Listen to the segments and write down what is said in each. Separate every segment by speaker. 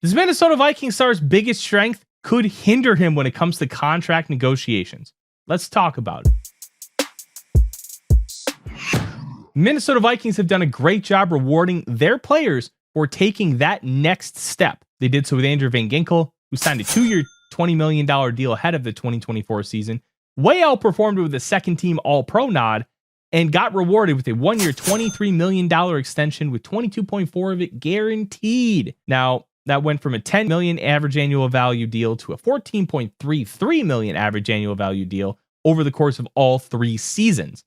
Speaker 1: This Minnesota Vikings star's biggest strength could hinder him when it comes to contract negotiations. Let's talk about it. Minnesota Vikings have done a great job rewarding their players for taking that next step. They did so with Andrew Van Ginkel, who signed a 2-year, $20 million deal ahead of the 2024 season, way outperformed with a second-team All-Pro nod, and got rewarded with a 1-year, $23 million extension with $22.4 of it guaranteed. Now, that went from a $10 million average annual value deal to a $14.33 million average annual value deal over the course of all 3 seasons.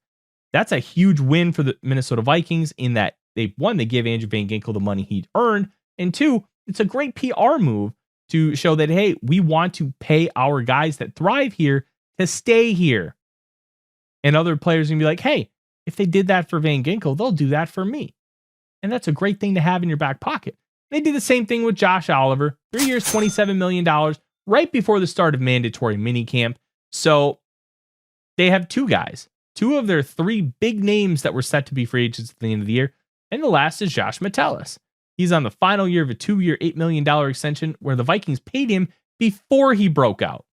Speaker 1: That's a huge win for the Minnesota Vikings in that they gave Andrew Van Ginkel the money he'd earned, and 2, it's a great PR move to show that, hey, we want to pay our guys that thrive here to stay here. And other players are going to be like, hey, if they did that for Van Ginkel, they'll do that for me. And that's a great thing to have in your back pocket. They did the same thing with Josh Oliver, 3 years, $27 million, right before the start of mandatory minicamp. So they have 2 guys, 2 of their 3 big names that were set to be free agents at the end of the year. And the last is Josh Mettellus. He's on the final year of a 2-year, $8 million extension where the Vikings paid him before he broke out.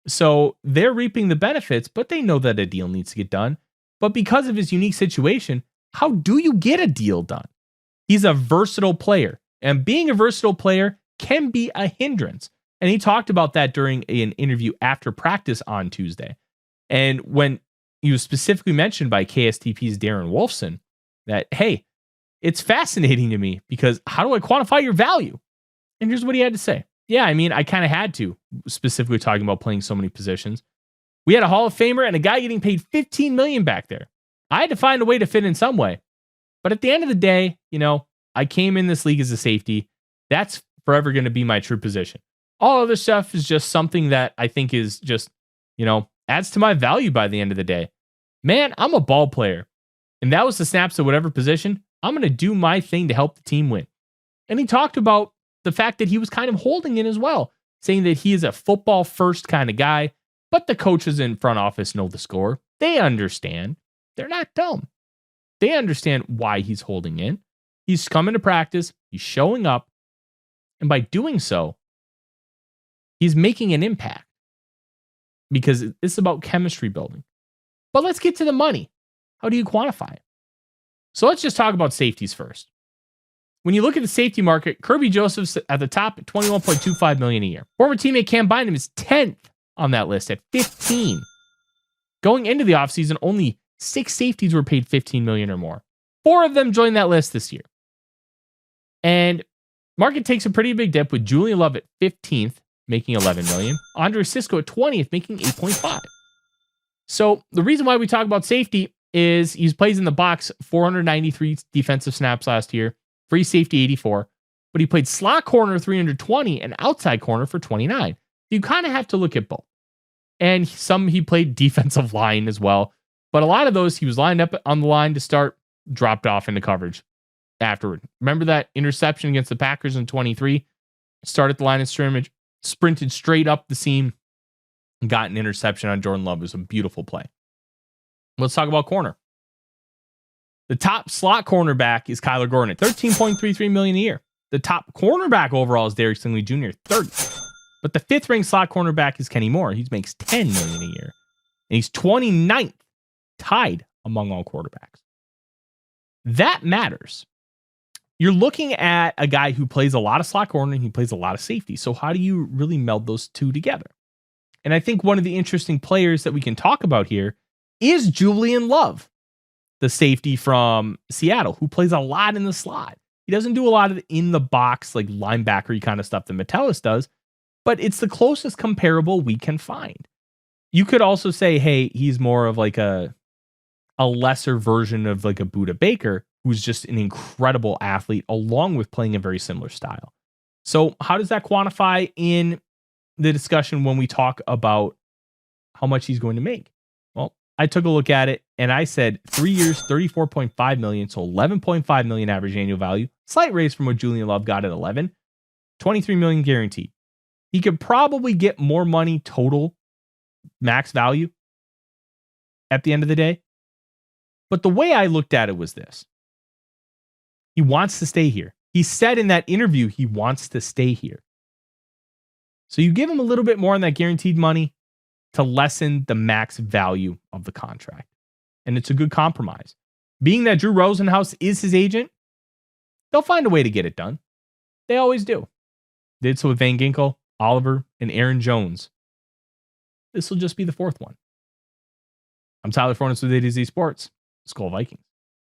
Speaker 1: So they're reaping the benefits, but they know that a deal needs to get done. But because of his unique situation, how do you get a deal done? He's a versatile player, and being a versatile player can be a hindrance. And he talked about that during an interview after practice on Tuesday. And when he was specifically mentioned by KSTP's Darren Wolfson that, hey, it's fascinating to me because how do I quantify your value? And here's what he had to say. Yeah, I mean, I kind of had to, specifically talking about playing so many positions. We had a Hall of Famer and a guy getting paid $15 million back there. I had to find a way to fit in some way. But at the end of the day, I came in this league as a safety. That's forever going to be my true position. All other stuff is just something that I think is just, adds to my value by the end of the day. Man, I'm a ball player. And that was the snaps at whatever position. I'm going to do my thing to help the team win. And he talked about the fact that he was kind of holding it as well, saying that he is a football first kind of guy, but the coaches in front office know the score. They understand. They're not dumb. They understand why he's holding in. He's coming to practice. He's showing up. And by doing so, he's making an impact because it's about chemistry building. But let's get to the money. How do you quantify it? So let's just talk about safeties first. When you look at the safety market, Kirby Joseph's at the top at $21.25 million a year. Former teammate Cam Bynum is 10th on that list at $15. Going into the offseason, only 6 safeties were paid $15 million or more. 4 of them joined that list this year. And market takes a pretty big dip with Julian Love at 15th, making $11 million. Andre Sisco at 20th, making $8.5. So the reason why we talk about safety is he plays in the box 493 defensive snaps last year, free safety 84, but he played slot corner 320 and outside corner for 29. You kind of have to look at both. And he played defensive line as well, but a lot of those he was lined up on the line to start, dropped off into coverage afterward. Remember that interception against the Packers in 23? Started the line of scrimmage, sprinted straight up the seam, and got an interception on Jordan Love. It was a beautiful play. Let's talk about corner. The top slot cornerback is Kyler Gordon at $13.33 million a year. The top cornerback overall is Derek Stingley Jr. at $30. But the 5th-ranked slot cornerback is Kenny Moore. He makes $10 million a year. And he's 29th, tied among all quarterbacks. That matters. You're looking at a guy who plays a lot of slot corner and he plays a lot of safety. So how do you really meld those two together? And I think one of the interesting players that we can talk about here is Julian Love, the safety from Seattle, who plays a lot in the slot. He doesn't do a lot of the in the box, like linebacker-y kind of stuff that Mettellus does, but it's the closest comparable we can find. You could also say, hey, he's more of like a lesser version of like a Budda Baker, who's just an incredible athlete, along with playing a very similar style. So how does that quantify in the discussion when we talk about how much he's going to make? Well, I took a look at it and I said 3 years, $34.5 million, so $11.5 million average annual value, slight raise from what Julian Love got at 11, $23 million guaranteed. He could probably get more money total max value at the end of the day. But the way I looked at it was this. He wants to stay here. He said in that interview he wants to stay here. So you give him a little bit more on that guaranteed money to lessen the max value of the contract. And it's a good compromise. Being that Drew Rosenhaus is his agent, they'll find a way to get it done. They always do. Did so with Van Ginkel, Oliver, and Aaron Jones. This will just be the fourth one. I'm Tyler Forness with A to Z Sports. Skol Vikings.